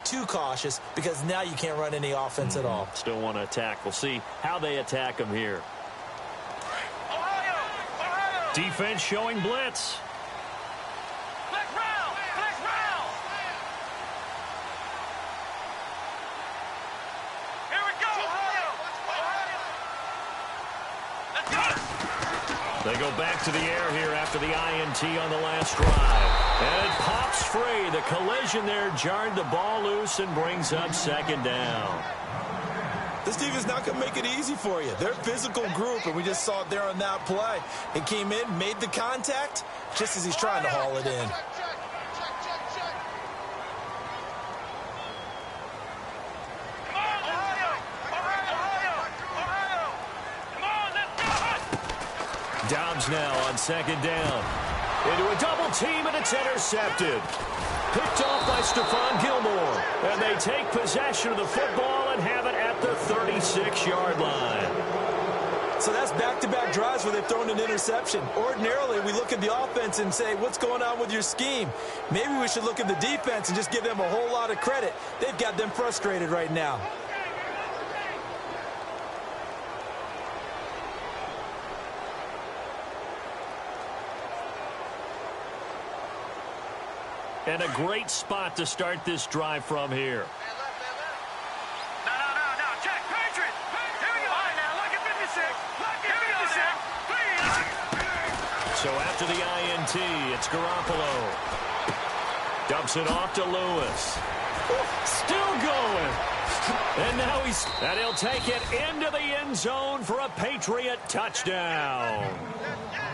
too cautious because now you can't run any offense at all. Still want to attack. We'll see how they attack them here. Defense showing blitz. They go back to the air here after the INT on the last drive. And it pops free. The collision there jarred the ball loose and brings up second down. This defense not going to make it easy for you. They're a physical group, and we just saw it there on that play. It came in, made the contact, just as he's trying to haul it in. Dobbs now on second down. Into a double team, and it's intercepted. Picked off by Stephon Gilmore. And they take possession of the football and have it at the 36-yard line. So that's back-to-back drives where they've thrown an interception. Ordinarily, we look at the offense and say, what's going on with your scheme? Maybe we should look at the defense and just give them a whole lot of credit. They've got them frustrated right now. And a great spot to start this drive from here. No. Check. Patriot. Here we go. All right, now, look at 56. Here we go, please. So after the INT, it's Garoppolo. Dumps it off to Lewis. Still going. And now and he'll take it into the end zone for a Patriot touchdown.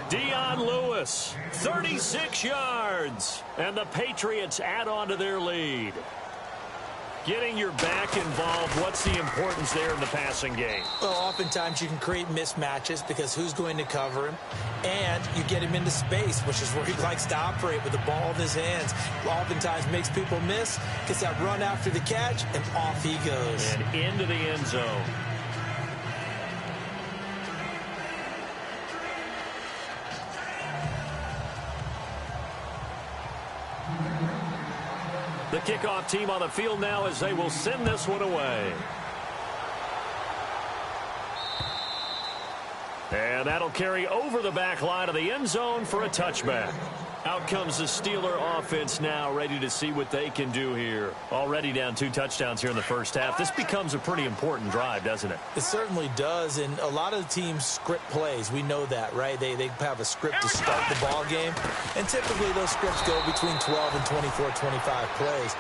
Dion Lewis, 36 yards. And the Patriots add on to their lead. Getting your back involved, what's the importance there in the passing game? Well, oftentimes you can create mismatches because who's going to cover him? And you get him into space, which is where he likes to operate with the ball in his hands. Oftentimes makes people miss, gets that run after the catch, and off he goes. And into the end zone. The kickoff team on the field now as they will send this one away. And that'll carry over the back line of the end zone for a touchback. Out comes the Steeler offense now, ready to see what they can do here. Already down 2 touchdowns here in the first half. This becomes a pretty important drive, doesn't it? It certainly does, and a lot of the teams script plays. We know that, right? They have a script to start the ball game, and typically those scripts go between 12 and 24, 25 plays.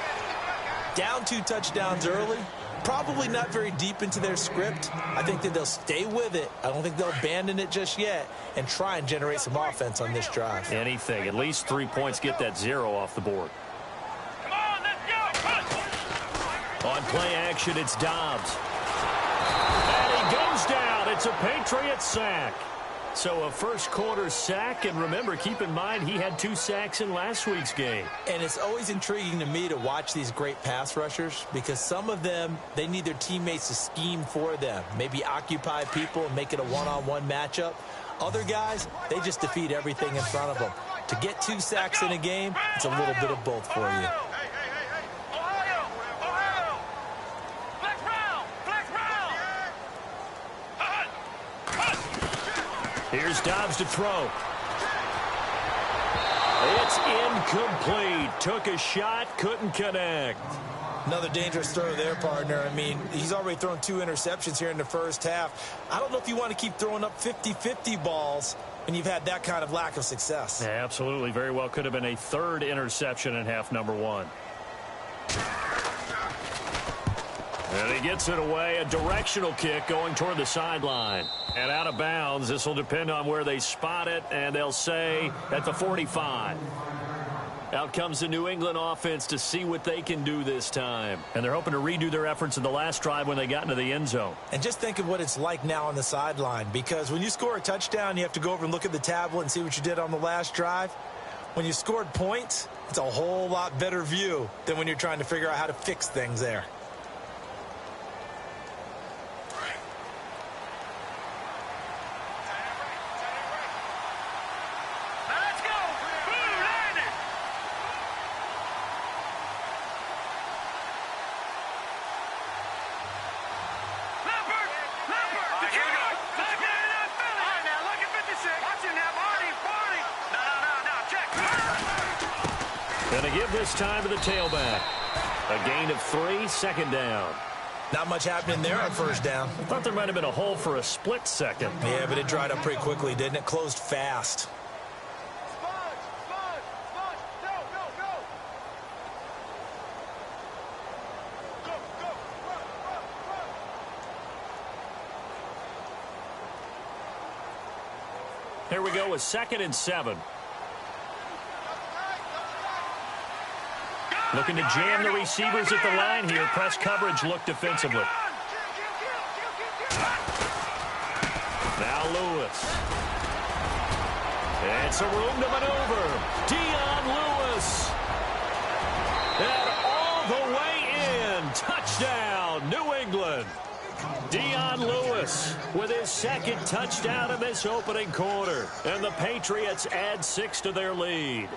Down 2 touchdowns early, probably not very deep into their script. I think that they'll stay with it. I don't think they'll abandon it just yet and try and generate some offense on this drive. Anything. At least 3 points, get that 0 off the board. Come on, let's go. On play action, it's Dobbs. And he goes down. It's a Patriot sack. So a first quarter sack, and remember, keep in mind, he had 2 sacks in last week's game. And it's always intriguing to me to watch these great pass rushers because some of them, they need their teammates to scheme for them, maybe occupy people and make it a one-on-one matchup. Other guys, they just defeat everything in front of them. To get 2 sacks in a game, it's a little bit of both for you. Here's Dobbs to throw. It's incomplete. Took a shot, couldn't connect. Another dangerous throw there, partner. I mean, he's already thrown 2 interceptions here in the first half. I don't know if you want to keep throwing up 50-50 balls when you've had that kind of lack of success. Yeah, absolutely. Very well could have been a 3rd interception in half number 1. And he gets it away. A directional kick going toward the sideline. And out of bounds. This will depend on where they spot it. And they'll say at the 45. Out comes the New England offense to see what they can do this time. And they're hoping to redo their efforts in the last drive when they got into the end zone. And just think of what it's like now on the sideline. Because when you score a touchdown, you have to go over and look at the tablet and see what you did on the last drive. When you scored points, it's a whole lot better view than when you're trying to figure out how to fix things there. give this time to the tailback. A gain of 3, second down. Not much happening there on first down. I thought there might have been a hole for a split second. Yeah, but it dried up pretty quickly, didn't it? Closed fast. Here we go with 2nd and 7. Looking to jam the receivers at the line here. Press coverage look defensively. Now Lewis. It's a room to maneuver. Dion Lewis. And all the way in. Touchdown, New England. Dion Lewis with his 2nd touchdown in this opening quarter. And the Patriots add 6 to their lead.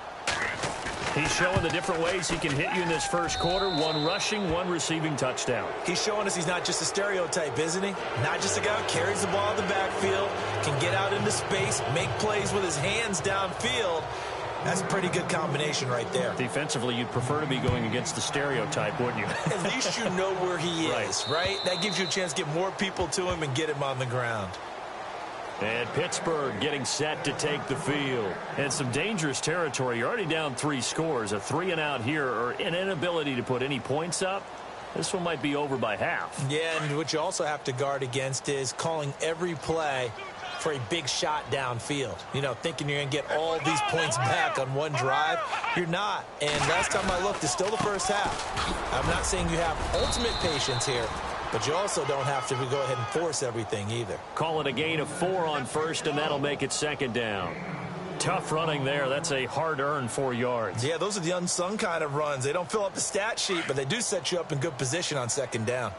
He's showing the different ways he can hit you in this first quarter. 1 rushing, 1 receiving touchdown. He's showing us he's not just a stereotype, isn't he? Not just a guy who carries the ball in the backfield, can get out into space, make plays with his hands downfield. That's a pretty good combination right there. Defensively, you'd prefer to be going against the stereotype, wouldn't you? At least you know where he is, right? That gives you a chance to get more people to him and get him on the ground. And Pittsburgh getting set to take the field. And some dangerous territory. You're already down 3 scores. A 3-and-out here, or an inability to put any points up. This one might be over by half. Yeah, and what you also have to guard against is calling every play for a big shot downfield. You know, thinking you're going to get all these points back on one drive. You're not. And last time I looked, it's still the first half. I'm not saying you have ultimate patience here, but you also don't have to go ahead and force everything either. Call it a gain of 4 on first, and that'll make it 2nd down. Tough running there. That's a hard-earned 4 yards. Yeah, those are the unsung kind of runs. They don't fill up the stat sheet, but they do set you up in good position on 2nd down.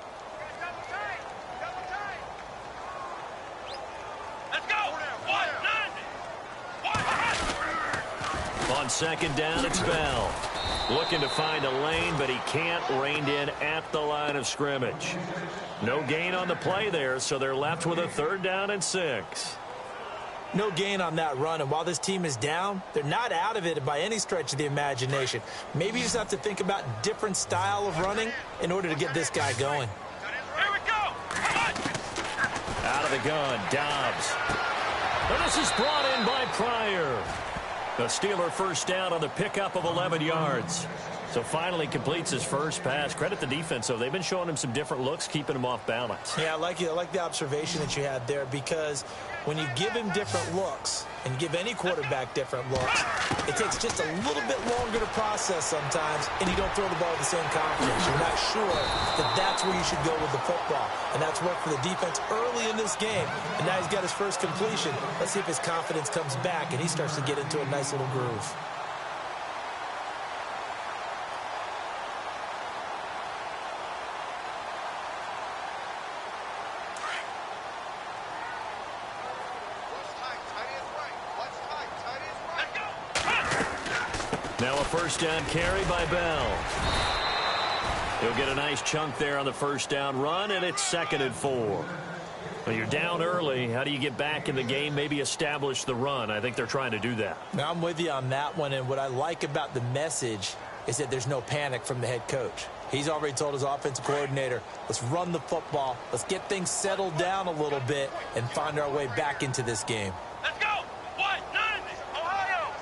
On 2nd down, it's Bell. Looking to find a lane, but he can't. Reined in at the line of scrimmage. No gain on the play there, so they're left with a 3rd down and 6. No gain on that run, and while this team is down, they're not out of it by any stretch of the imagination. Maybe you just have to think about a different style of running in order to get this guy going. Here we go. Come on. Out of the gun, Dobbs. And this is brought in by Pryor. The Steeler first down on the pickup of 11 yards. So finally completes his first pass. Credit the defense, though. They've been showing him some different looks, keeping him off balance. Yeah, I like the observation that you had there, because when you give him different looks and give any quarterback different looks, it takes just a little bit longer to process sometimes, and you don't throw the ball with the same confidence. You're not sure that that's where you should go with the football. And that's worked for the defense early in this game. And now he's got his first completion. Let's see if his confidence comes back and he starts to get into a nice little groove. Now a first down carry by Bell. He'll get a nice chunk there on the first down run, and it's 2nd and 4. Well, you're down early. How do you get back in the game, maybe establish the run? I think they're trying to do that. Now, I'm with you on that one, and what I like about the message is that there's no panic from the head coach. He's already told his offensive coordinator, let's run the football, let's get things settled down a little bit, and find our way back into this game. Let's go. 1-9. Ohio.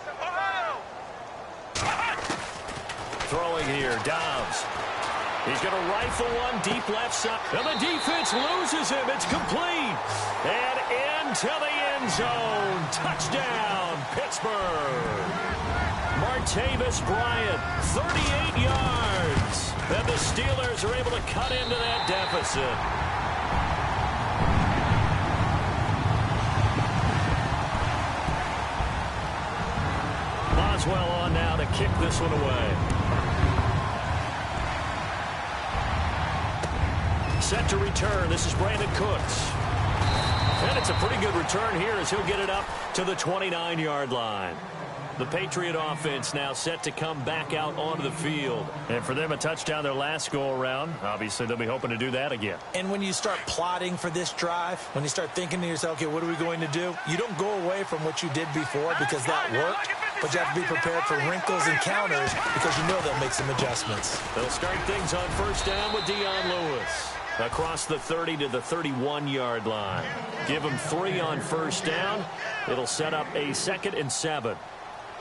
Throwing here, Dobbs. He's going to rifle one deep left side. And the defense loses him. It's complete. And into the end zone. Touchdown, Pittsburgh. Martavis Bryant, 38 yards. And the Steelers are able to cut into that deficit. Boswell on now to kick this one away. Set to return. This is Brandon Cooks. And it's a pretty good return here as he'll get it up to the 29-yard line. The Patriot offense now set to come back out onto the field. And for them, a touchdown their last go-around. Obviously, they'll be hoping to do that again. And when you start plotting for this drive, when you start thinking to yourself, okay, what are we going to do? You don't go away from what you did before because that worked, but you have to be prepared for wrinkles and counters because you know they'll make some adjustments. They'll start things on first down with Dion Lewis. Across the 30 to the 31-yard line. Give them 3 on first down. It'll set up a 2nd and 7.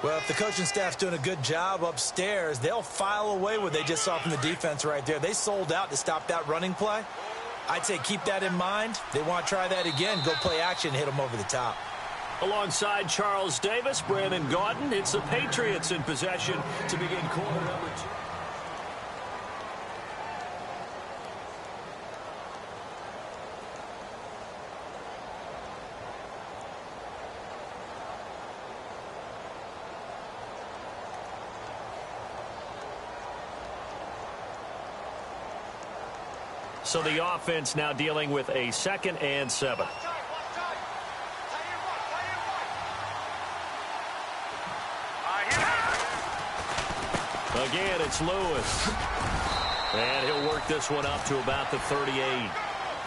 Well, if the coaching staff's doing a good job upstairs, they'll file away what they just saw from the defense right there. They sold out to stop that running play. I'd say keep that in mind. They want to try that again. Go play action, hit them over the top. Alongside Charles Davis, Brandon Gaudin, it's the Patriots in possession to begin quarter number 2. So the offense now dealing with a 2nd and 7. Again, it's Lewis. And he'll work this one up to about the 38.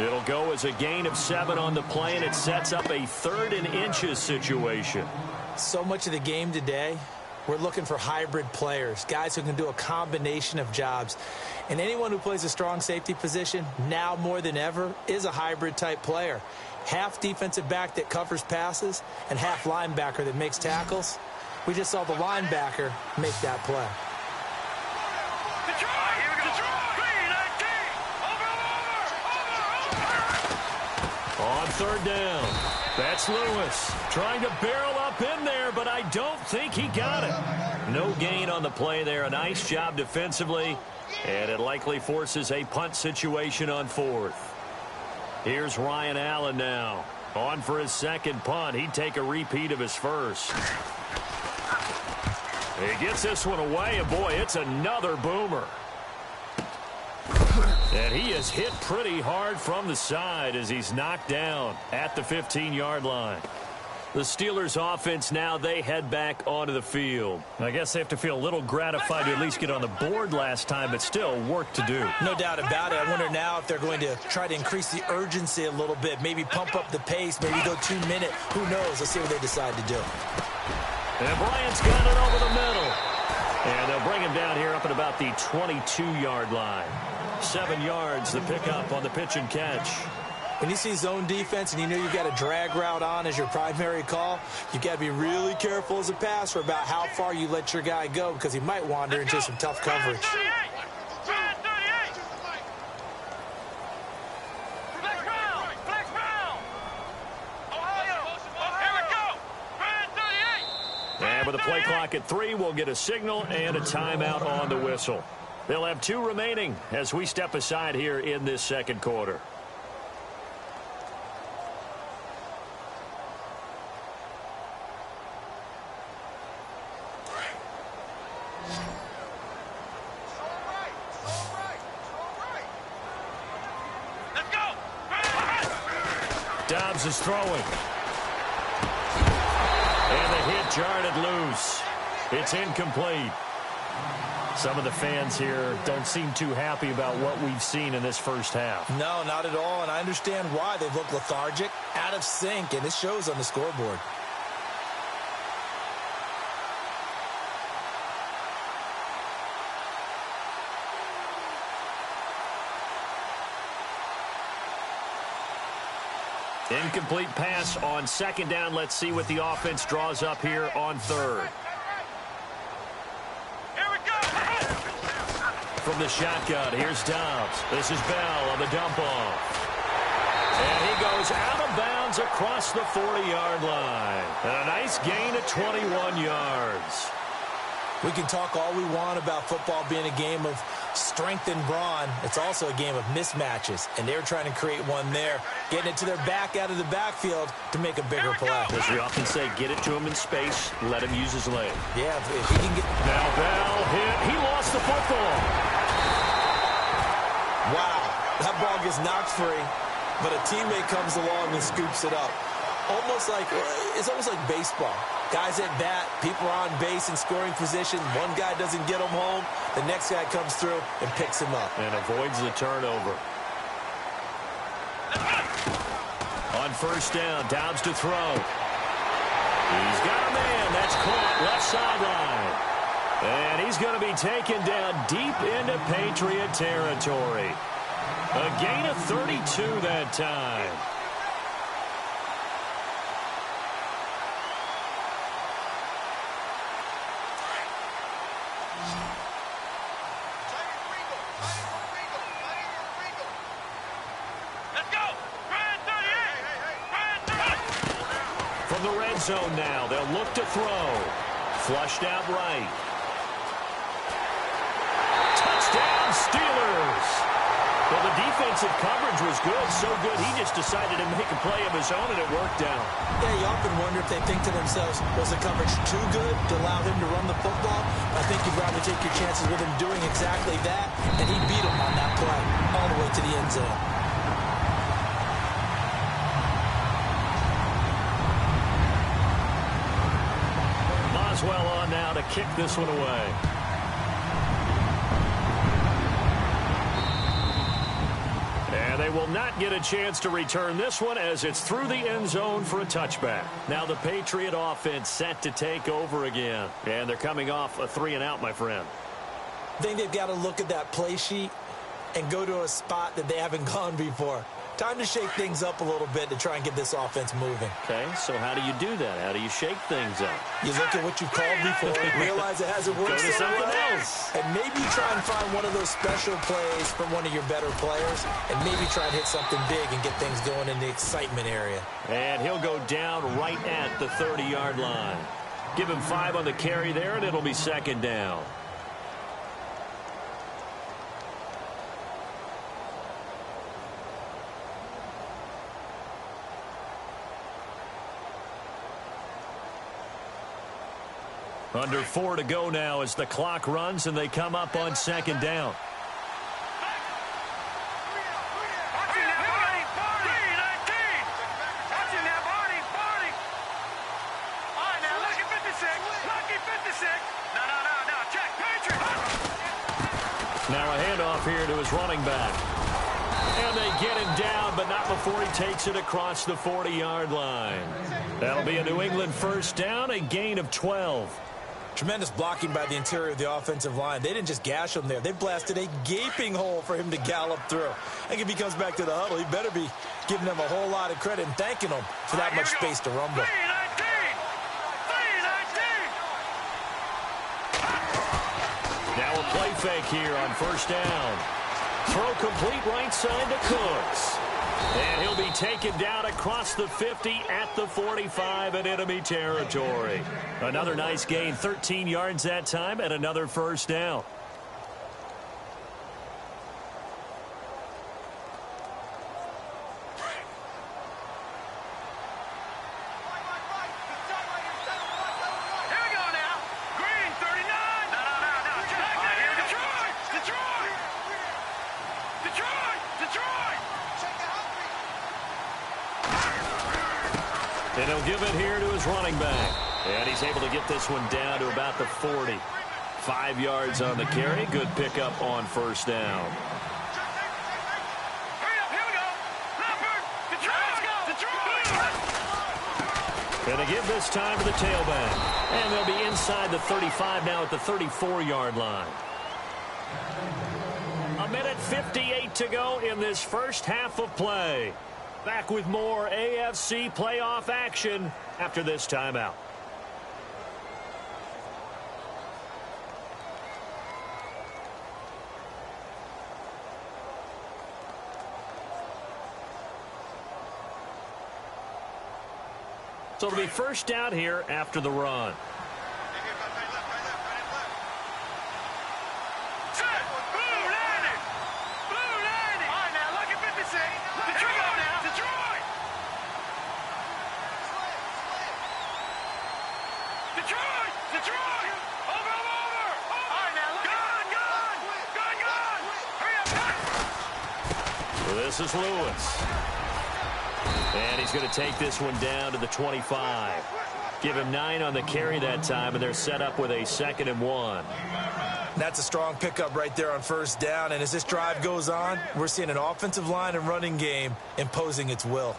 It'll go as a gain of 7 on the play, and it sets up a 3rd and inches situation. So much of the game today, we're looking for hybrid players, guys who can do a combination of jobs. And anyone who plays a strong safety position, now more than ever, is a hybrid-type player. Half defensive back that covers passes and half linebacker that makes tackles. We just saw the linebacker make that play. On third down, that's Lewis trying to barrel up in there, but I don't think he got it. No gain on the play there. A nice job defensively, and it likely forces a punt situation on 4th. Here's Ryan Allen now. On for his 2nd punt. He'd take a repeat of his first. He gets this one away, and boy, it's another boomer. And he is hit pretty hard from the side as he's knocked down at the 15-yard line. The Steelers offense now, they head back onto the field. I guess they have to feel a little gratified to at least get on the board last time, but still work to do. No doubt about it. I wonder now if they're going to try to increase the urgency a little bit, maybe pump up the pace, maybe go 2-minute. Who knows? Let's see what they decide to do. And Bryant's got it over the middle. And they'll bring him down here up at about the 22-yard line. 7 yards, the pickup on the pitch and catch. When you see zone defense and you know you've got a drag route on as your primary call, you've got to be really careful as a passer about how far you let your guy go because he might wander into some tough coverage. And with the play clock at 3, we'll get a signal and a timeout on the whistle. They'll have 2 remaining as we step aside here in this 2nd quarter. Dobbs is throwing. And the hit jarred it loose. It's incomplete. Some of the fans here don't seem too happy about what we've seen in this first half. No, not at all, and I understand why. They've looked lethargic, out of sync, and it shows on the scoreboard. Incomplete pass on 2nd down. Let's see what the offense draws up here on 3rd. From the shotgun, here's Dobbs. This is Bell on the dump off. And he goes out of bounds across the 40-yard line. And a nice gain of 21 yards. We can talk all we want about football being a game of strength and brawn. It's also a game of mismatches, and they're trying to create one there, getting it to their back out of the backfield to make a bigger play. As we often say, get it to him in space, let him use his leg. Yeah, if he can get... Now Bell hit. He lost the football. Wow, that ball gets knocked free, but a teammate comes along and scoops it up. It's almost like baseball. Guys at bat, people are on base in scoring position. One guy doesn't get him home. The next guy comes through and picks him up. And avoids the turnover. On first down, Dobbs to throw. He's got a man. That's caught left sideline. And he's going to be taken down deep into Patriot territory. A gain of 32 that time. From the red zone now, they'll look to throw. Flushed out right. Touchdown, Steelers. Well, the defensive coverage was good, so good he just decided to make a play of his own, and it worked out. Yeah, you often wonder if they think to themselves, was the coverage too good to allow him to run the football? I think you'd rather take your chances with him doing exactly that, and he beat him on that play all the way to the end zone. Boswell on now to kick this one away. And they will not get a chance to return this one as it's through the end zone for a touchback. Now the Patriot offense set to take over again. And they're coming off a 3-and-out, my friend. I think they've got to look at that play sheet and go to a spot that they haven't gone before. Time to shake things up a little bit to try and get this offense moving. Okay, so how do you do that? How do you shake things up? You look at what you've called before, realize it hasn't worked Go to so something well, else. and maybe try and find one of those special plays from one of your better players, and maybe try and hit something big and get things going in the excitement area. And he'll go down right at the 30-yard line. Give him 5 on the carry there, and it'll be second down. Under 4 to go now as the clock runs and they come up on second down. Now a handoff here to his running back. And they get him down, but not before he takes it across the 40-yard line. That'll be a New England first down, a gain of 12. Tremendous blocking by the interior of the offensive line. They didn't just gash him there. They blasted a gaping hole for him to gallop through. I think if he comes back to the huddle, he better be giving them a whole lot of credit and thanking them for that much space to rumble. Now a play fake here on first down. Throw complete right side to Cooks. And he'll be taken down across the 50 at the 45 in enemy territory. Another nice gain, 13 yards that time, and another first down. And he'll give it here to his running back. And he's able to get this one down to about the 40. 5 yards on the carry. Good pickup on first down. And they give this time to the tailback. And they'll be inside the 35 now at the 34-yard line. A minute 58 to go in this first half of play. Back with more AFC playoff action after this timeout. So it'll be first down here after the run. This is Lewis. And he's going to take this one down to the 25. Give him 9 on the carry that time, and they're set up with a 2nd and 1. That's a strong pickup right there on first down. And as this drive goes on, we're seeing an offensive line and running game imposing its will.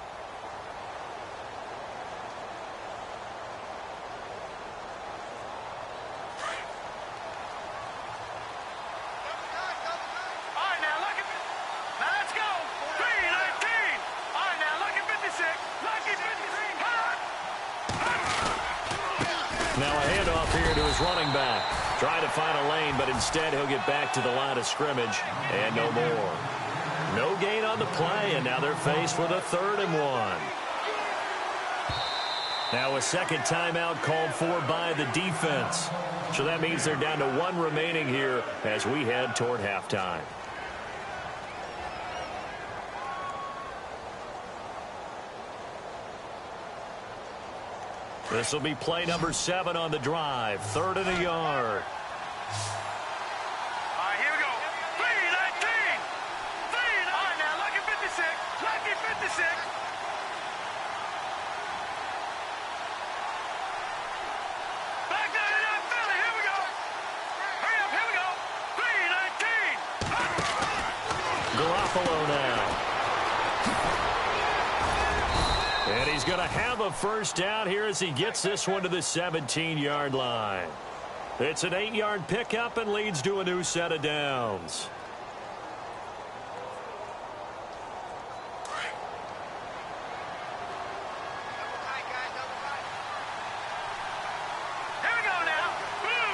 Now a handoff here to his running back. Trying to find a lane, but instead he'll get back to the line of scrimmage and no more. No gain on the play, and now they're faced with a 3rd and 1. Now a second timeout called for by the defense. So that means they're down to 1 remaining here as we head toward halftime. This will be play number 7 on the drive. 3rd and a yard. All right, here we go. 3-19. All right, now, lucky 56. Lucky 56. Back down in that Philly. Here we go. Hurry up, here we go. 3-19. Garoppolo now. And he's going to have a first down here as he gets this one to the 17-yard line. It's an 8-yard pickup and leads to a new set of downs. Here we go now. Blue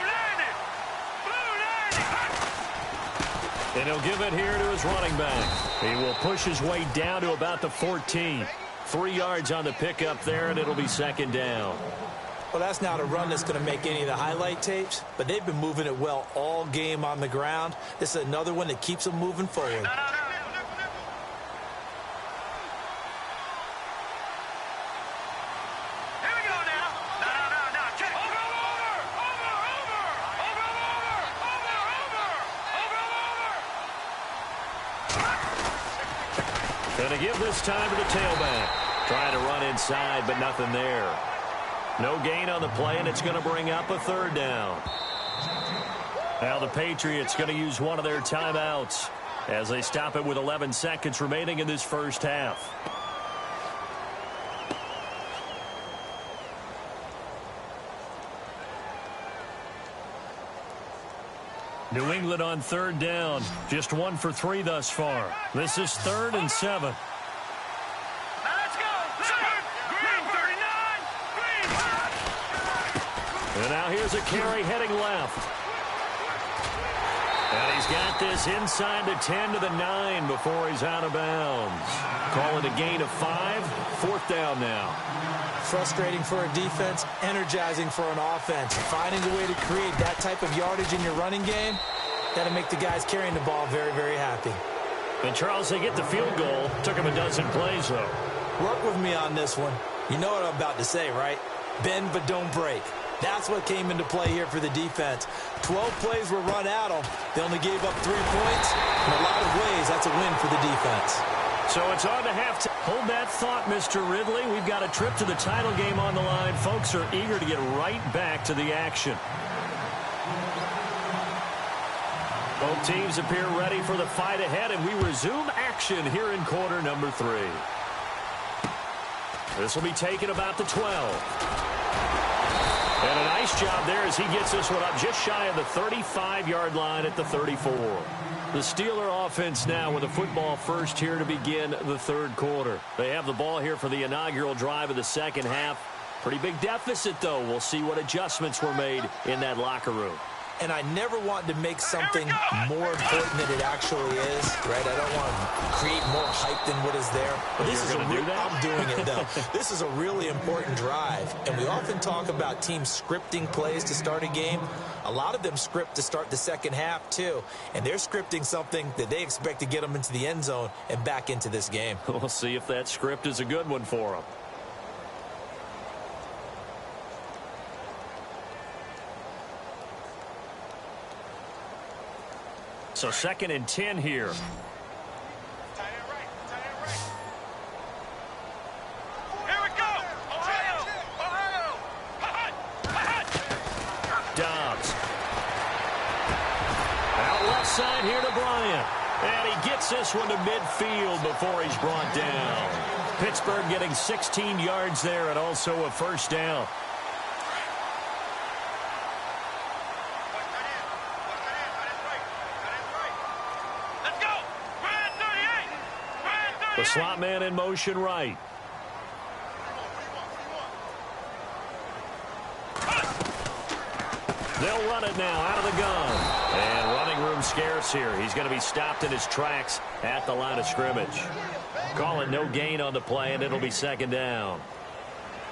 90. And he'll give it here to his running back. He will push his way down to about the 14. 3 yards on the pickup there, and it'll be 2nd down. Well, that's not a run that's going to make any of the highlight tapes, but they've been moving it well all game on the ground. This is another one that keeps them moving forward. No. Here we go now. No. Check. Over. Gonna give this time to the tailback. Trying to run inside, but nothing there. No gain on the play, and it's going to bring up a 3rd down. Now the Patriots going to use one of their timeouts as they stop it with 11 seconds remaining in this first half. New England on 3rd down. Just 1 for 3 thus far. This is 3rd and 7. Now let's go. Green 39. And now here's a carry heading left. And he's got this inside the 10 to the 9 before he's out of bounds. Call it a gain of 5. 4th down now. Frustrating for a defense, energizing for an offense. Finding a way to create that type of yardage in your running game, that'll make the guys carrying the ball very, very happy. And Charles, they get the field goal. Took him a dozen plays, though. Work with me on this one. You know what I'm about to say, right? Bend but don't break. That's what came into play here for the defense. 12 plays were run at them. They only gave up 3 points. In a lot of ways, that's a win for the defense. So it's on to halftime. Hold that thought, Mr. Ridley. We've got a trip to the title game on the line. Folks are eager to get right back to the action. Both teams appear ready for the fight ahead, and we resume action here in quarter number 3. This will be taken about the 12. And a nice job there as he gets this one up just shy of the 35-yard line at the 34. The Steeler offense now with a football first here to begin the 3rd quarter. They have the ball here for the inaugural drive of the 2nd half. Pretty big deficit, though. We'll see what adjustments were made in that locker room. And I never want to make something more important than it actually is, right? I don't want to create more hype than what is there. But this is I'm doing it, though. This is a really important drive. And we often talk about teams scripting plays to start a game. A lot of them script to start the 2nd half, too. And they're scripting something that they expect to get them into the end zone and back into this game. We'll see if that script is a good one for them. So 2nd and 10 here. Here we go. Ohio. Gets this one to midfield before he's brought down. Pittsburgh getting 16 yards there and also a first down. Let's go. Brand 38. Brand 38. The slot man in motion right. They'll run it now out of the gun. And running room scarce here. He's going to be stopped in his tracks at the line of scrimmage. Calling no gain on the play, and it'll be second down.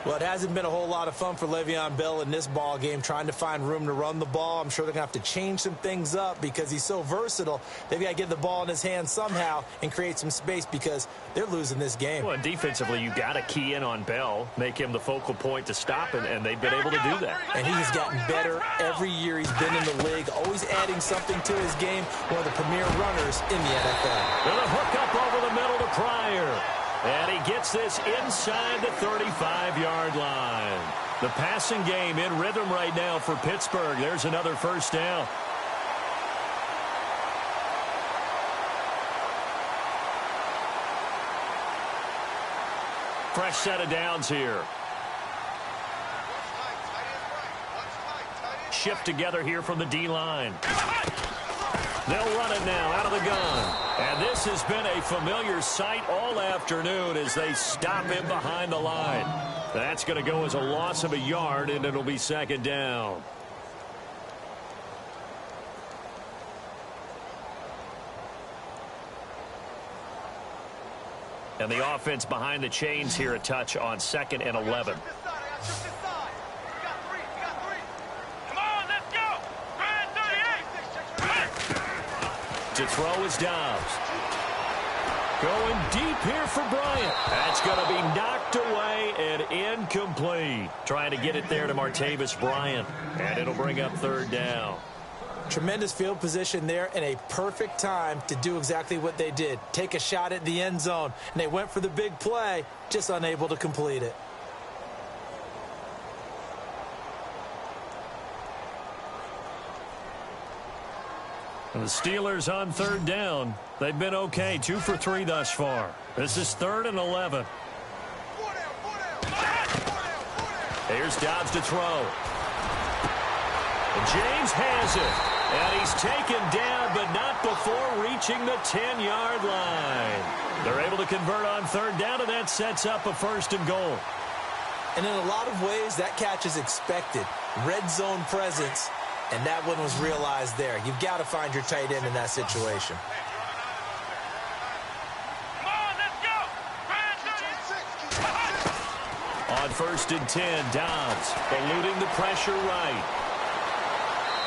Well, it hasn't been a whole lot of fun for Le'Veon Bell in this ball game trying to find room to run the ball. I'm sure they're going to have to change some things up because he's so versatile. They've got to get the ball in his hands somehow and create some space because they're losing this game. Well, defensively, you got to key in on Bell, make him the focal point to stop, and they've been able to do that. And he's gotten better every year he's been in the league, always adding something to his game, one of the premier runners in the NFL. With a hook up over the middle to Pryor. And he gets this inside the 35-yard line. The passing game in rhythm right now for Pittsburgh. There's another first down. Fresh set of downs here. Shift together here from the D-line. They'll run it now out of the gun. And this has been a familiar sight all afternoon as they stop him behind the line. That's going to go as a loss of a yard, and it'll be second down. And the offense behind the chains here a touch on 2nd and 11. To throw is Dobbs. Going deep here for Bryant. That's going to be knocked away and incomplete. Trying to get it there to Martavis Bryant. And it'll bring up third down. Tremendous field position there and a perfect time to do exactly what they did. Take a shot at the end zone. And they went for the big play, just unable to complete it. And the Steelers on third down. They've been okay. 2 for 3 thus far. This is 3rd and 11. Here's Dobbs to throw. And James has it. And he's taken down, but not before reaching the 10-yard line. They're able to convert on third down, and that sets up a 1st and goal. And in a lot of ways, that catch is expected. Red zone presence. And that one was realized there. You've got to find your tight end in that situation. Come on, let's go. On 1st and 10, Dobbs eluding the pressure right.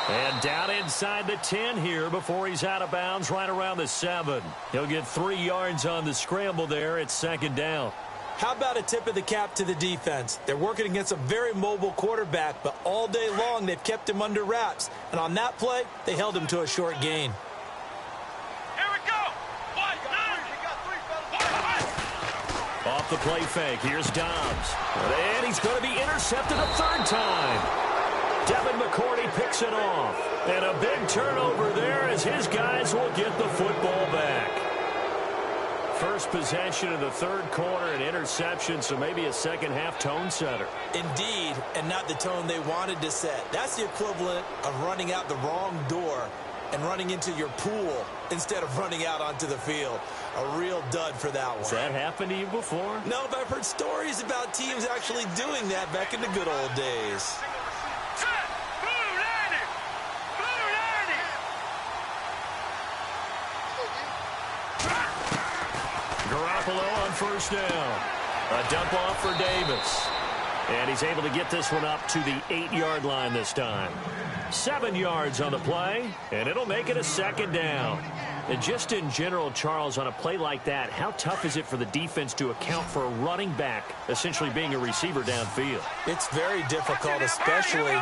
And down inside the 10 here before he's out of bounds right around the 7. He'll get 3 yards on the scramble there. It's 2nd down. How about a tip of the cap to the defense? They're working against a very mobile quarterback, but all day long they've kept him under wraps. And on that play, they held him to a short gain. Here we go. Off the play fake, here's Dobbs. And he's going to be intercepted a 3rd time. Devin McCourty picks it off. And a big turnover there as his guys will get the football back. First possession of the 3rd quarter, an interception, so maybe a second-half tone setter. Indeed, and not the tone they wanted to set. That's the equivalent of running out the wrong door and running into your pool instead of running out onto the field. A real dud for that one. Has that happened to you before? No, but I've heard stories about teams actually doing that back in the good old days. Garoppolo on 1st down. A dump off for Davis. And he's able to get this one up to the 8-yard line this time. 7 yards on the play, and it'll make it a 2nd down. And just in general, Charles, on a play like that, how tough is it for the defense to account for a running back essentially being a receiver downfield? It's very difficult, especially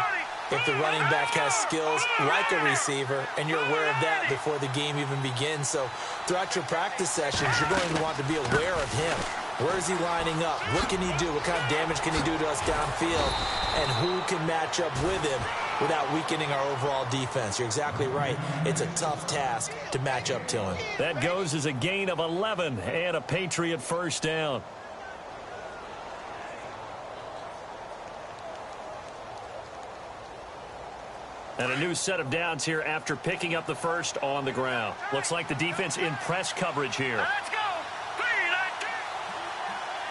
if the running back has skills like a receiver, and you're aware of that before the game even begins. So throughout your practice sessions, you're going to want to be aware of him. Where is he lining up? What can he do? What kind of damage can he do to us downfield? And who can match up with him without weakening our overall defense. You're exactly right. It's a tough task to match up to him. That goes as a gain of 11 and a Patriot first down. And a new set of downs here after picking up the first on the ground. Looks like the defense in press coverage here. Let's go.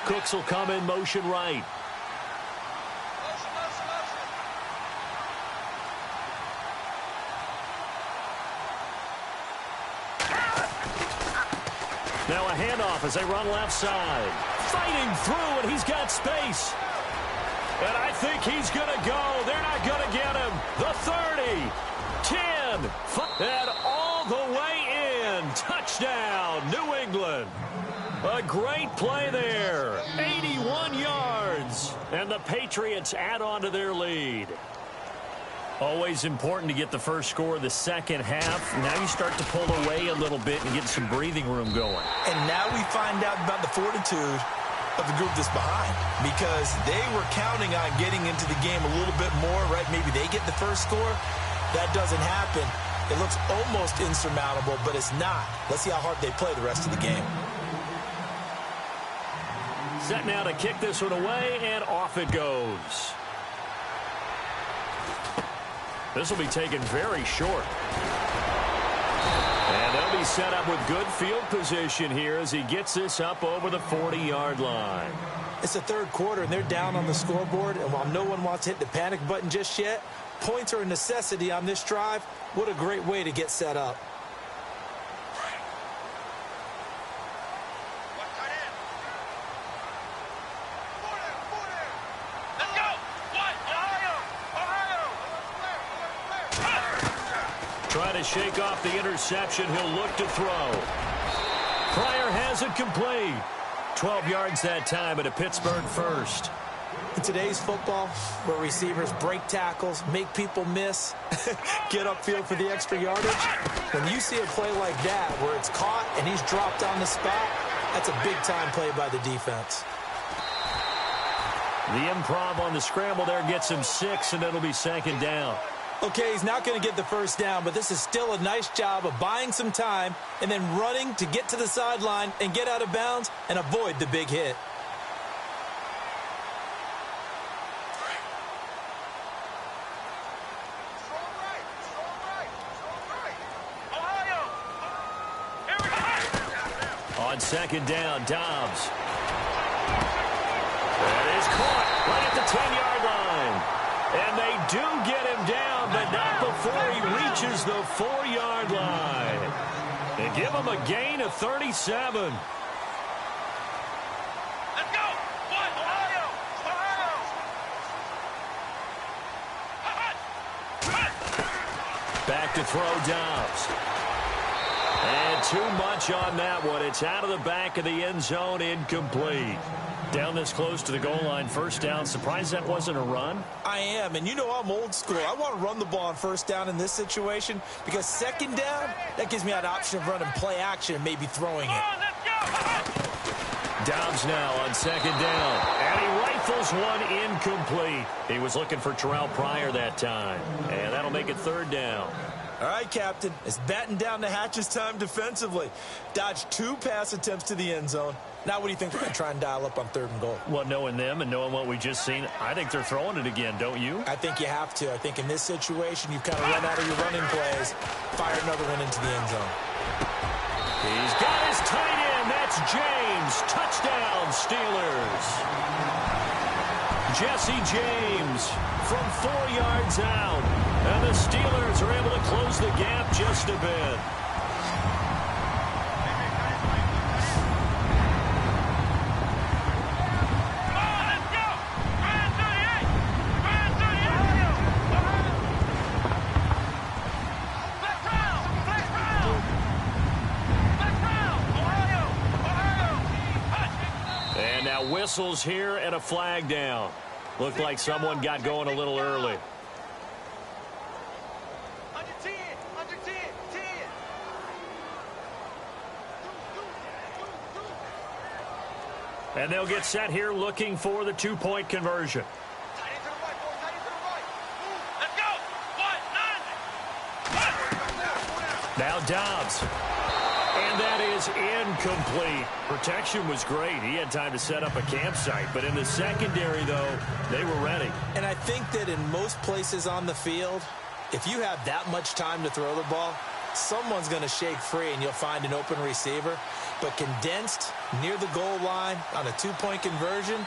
Cooks will come in motion right. Now a handoff as they run left side. Fighting through, and he's got space. And I think he's going to go. They're not going to get him. The 30, 10, and all the way in. Touchdown, New England. A great play there. 81 yards. And the Patriots add on to their lead. Always important to get the first score of the second half. Now you start to pull away a little bit and get some breathing room going. And now we find out about the fortitude of the group that's behind, because they were counting on getting into the game a little bit more, right? Maybe they get the first score. That doesn't happen. It looks almost insurmountable, but it's not. Let's see how hard they play the rest of the game. Set now to kick this one away, and off it goes. This will be taken very short. And they'll be set up with good field position here as he gets this up over the 40-yard line. It's the third quarter, and they're down on the scoreboard. And while no one wants to hit the panic button just yet, points are a necessity on this drive. What a great way to get set up. Trying to shake off the interception. He'll look to throw. Pryor has it complete. 12 yards that time, at a Pittsburgh first. In today's football, where receivers break tackles, make people miss, get upfield for the extra yardage, when you see a play like that where it's caught and he's dropped on the spot, that's a big-time play by the defense. The improv on the scramble there gets him 6, and it'll be second down. Okay, he's not going to get the first down, but this is still a nice job of buying some time and then running to get to the sideline and get out of bounds and avoid the big hit. On second down, Dobbs. That is caught right at the 10-yard line. And they do get him down, but not before he reaches the 4-yard line. They give him a gain of 37. Let's go. One, Ohio. Back to throw, Dobbs. And too much on that one. It's out of the back of the end zone, incomplete. Down this close to the goal line, first down. Surprised that wasn't a run? I am, and you know I'm old school. I want to run the ball on first down in this situation because second down, that gives me an option of running play action and maybe throwing it. Dobbs now on second down, and he rifles one incomplete. He was looking for Terrell Pryor that time, and that'll make it third down. All right, Captain, it's batten down the hatches time defensively. Dodged 2 pass attempts to the end zone. Now what do you think they're going to try and dial up on third and goal? Well, knowing them and knowing what we just seen, I think they're throwing it again, don't you? I think you have to. I think in this situation, you've kind of run out of your running plays. Fire another one into the end zone. He's got his tight end. That's James. Touchdown, Steelers. Jesse James from 4 yards out. And the Steelers are able to close the gap just a bit. And now whistles here and a flag down. Looked like someone got going a little early. And they'll get set here looking for the 2-point conversion. Let's go. Now Dobbs. And that is incomplete. Protection was great. He had time to set up a campsite. But in the secondary, though, they were ready. And I think that in most places on the field, if you have that much time to throw the ball, someone's going to shake free and you'll find an open receiver. But condensed near the goal line on a two-point conversion,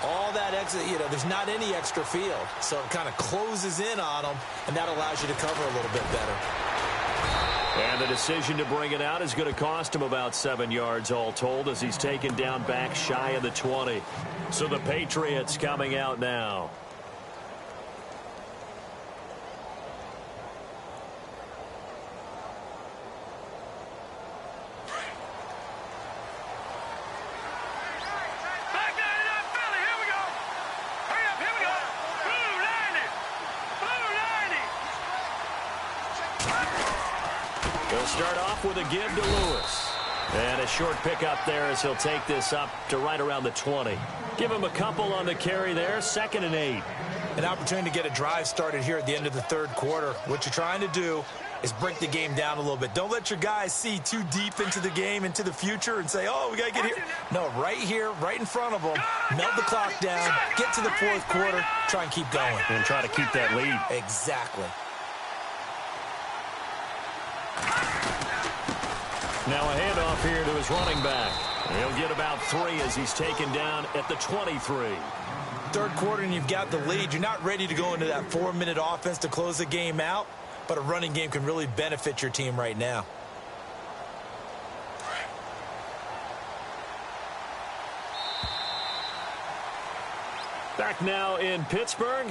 all that extra, there's not any extra field. So it kind of closes in on them, and that allows you to cover a little bit better. And the decision to bring it out is going to cost him about 7 yards all told as he's taken down back shy of the 20. So the Patriots coming out now. They'll start off with a give to Lewis. And a short pickup there as he'll take this up to right around the 20. Give him a couple on the carry there, 2nd and 8. An opportunity to get a drive started here at the end of the third quarter. What you're trying to do is break the game down a little bit. Don't let your guys see too deep into the game, into the future, and say, oh, we got to get here. No, right here, right in front of them, melt the clock down, get to the fourth quarter, try and keep going. And try to keep that lead. Exactly. Now a handoff here to his running back. He'll get about 3 as he's taken down at the 23. Third quarter and you've got the lead. You're not ready to go into that 4-minute offense to close the game out, but a running game can really benefit your team right now. Back now in Pittsburgh.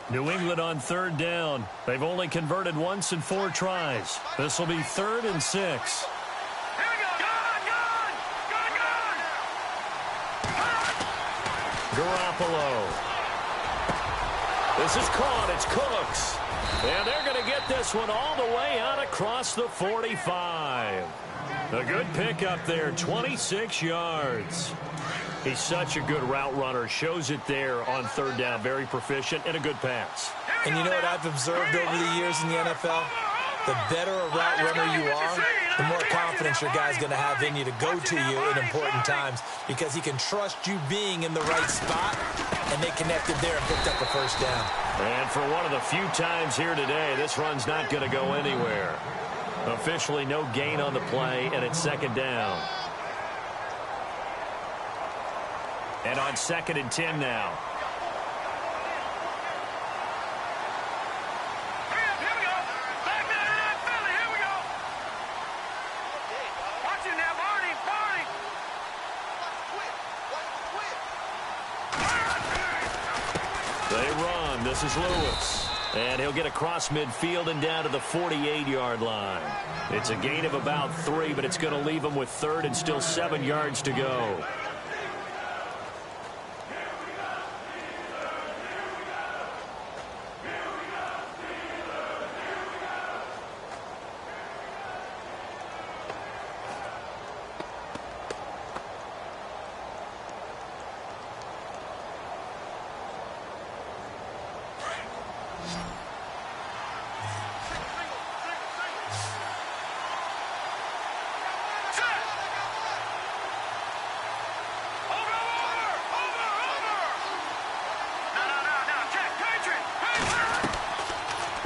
New England on 3rd down. They've only converted once in 4 tries. This will be 3rd and 6. Here we go. Garoppolo. This is caught. It's Cooks. And they're going to get this one all the way out across the 45. A good pickup there, 26 yards. He's such a good route runner. Shows it there on 3rd down. Very proficient and a good pass. And you know what I've observed over the years in the NFL? The better a route runner you are, the more confidence your guy's going to have in you to go to you in important times because he can trust you being in the right spot, and they connected there and picked up a first down. And for one of the few times here today, this run's not going to go anywhere. Officially no gain on the play, and it's 2nd down. And on 2nd and 10 now. Here we go. Back there, Philly. Here we go. Watch it now, Barney. They run. This is Lewis. And he'll get across midfield and down to the 48-yard line. It's a gain of about 3, but it's going to leave him with 3rd and still 7 yards to go.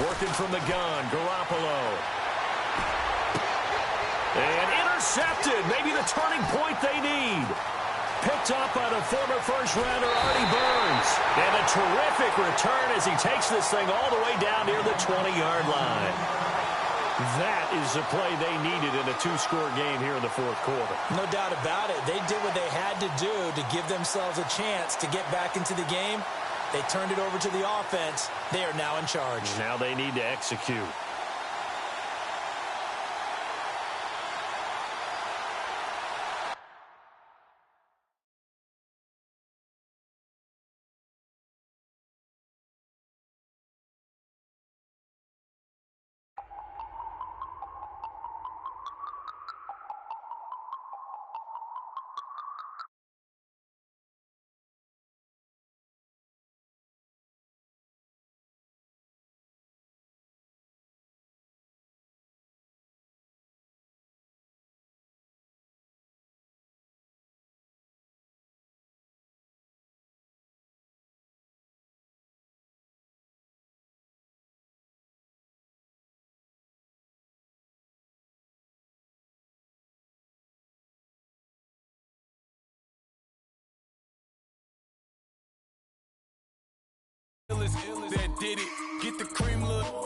Working from the gun, Garoppolo. And intercepted. Maybe the turning point they need. Picked up by the former first-rounder, Artie Burns. And a terrific return as he takes this thing all the way down near the 20-yard line. That is the play they needed in a 2-score game here in the fourth quarter. No doubt about it. They did what they had to do to give themselves a chance to get back into the game. They turned it over to the offense. They are now in charge. Now they need to execute. illest that did it. Get the cream, look.